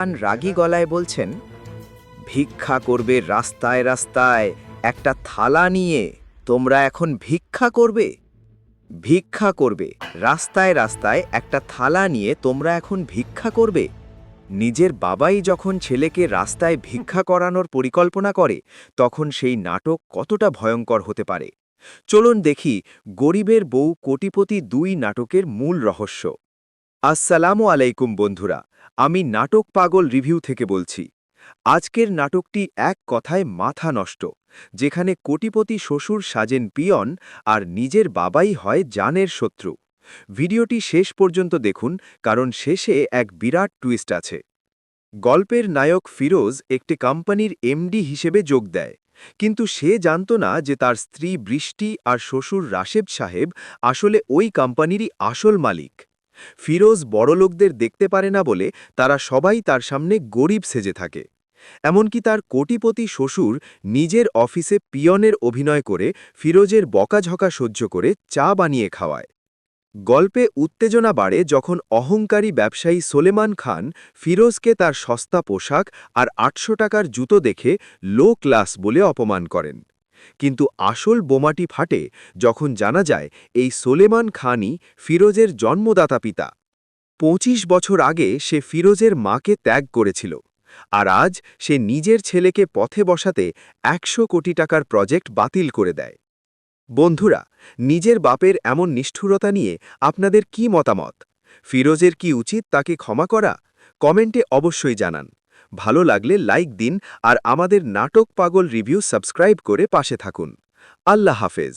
রাগী গলায় বলছেন, ভিক্ষা করবে রাস্তায় রাস্তায়, একটা থালা নিয়ে তোমরা এখন ভিক্ষা করবে? ভিক্ষা করবে রাস্তায় রাস্তায় একটা থালা নিয়ে তোমরা এখন ভিক্ষা করবে? নিজের বাবাই যখন ছেলেকে রাস্তায় ভিক্ষা করানোর পরিকল্পনা করে, তখন সেই নাটক কতটা ভয়ঙ্কর হতে পারে। চলুন দেখি গরিবের বউ কোটিপতি ২ নাটকের মূল রহস্য। আসসালামু আলাইকুম বন্ধুরা, আমি নাটক পাগল রিভিউ থেকে বলছি। আজকের নাটকটি এক কথায় মাথা নষ্ট, যেখানে কোটিপতি শ্বশুর সাজেন পিয়ন আর নিজের বাবাই হয় জানের শত্রু। ভিডিওটি শেষ পর্যন্ত দেখুন, কারণ শেষে এক বিরাট টুইস্ট আছে। গল্পের নায়ক ফিরোজ একটি কোম্পানির এমডি হিসেবে যোগ দেয়, কিন্তু সে জানত না যে তার স্ত্রী বৃষ্টি আর শ্বশুর রাশেদ সাহেব আসলে ওই কোম্পানিরই আসল মালিক। ফিরোজ বড়লোকদের দেখতে পারে না বলে তারা সবাই তার সামনে গরিব সেজে থাকে। এমনকি তার কোটিপতি শ্বশুর নিজের অফিসে পিয়নের অভিনয় করে ফিরোজের বকাঝকা সহ্য করে চা বানিয়ে খাওয়ায়। গল্পে উত্তেজনা বাড়ে যখন অহংকারী ব্যবসায়ী সোলেমান খান ফিরোজকে তার সস্তা পোশাক আর ৮০০ টাকার জুতো দেখে লো ক্লাস বলে অপমান করেন। কিন্তু আসল বোমাটি ফাটে যখন জানা যায় এই সোলেমান খানই ফিরোজের জন্মদাতা পিতা। ২৫ বছর আগে সে ফিরোজের মাকে ত্যাগ করেছিল, আর আজ সে নিজের ছেলেকে পথে বসাতে ১০০ কোটি টাকার প্রজেক্ট বাতিল করে দেয়। বন্ধুরা, নিজের বাপের এমন নিষ্ঠুরতা নিয়ে আপনাদের কি মতামত? ফিরোজের কি উচিত তাকে ক্ষমা করা? কমেন্টে অবশ্যই জানান। ভালো লাগলে লাইক দিন আর আমাদের নাটক পাগল রিভিউ সাবস্ক্রাইব করে পাশে থাকুন। আল্লাহ হাফেজ।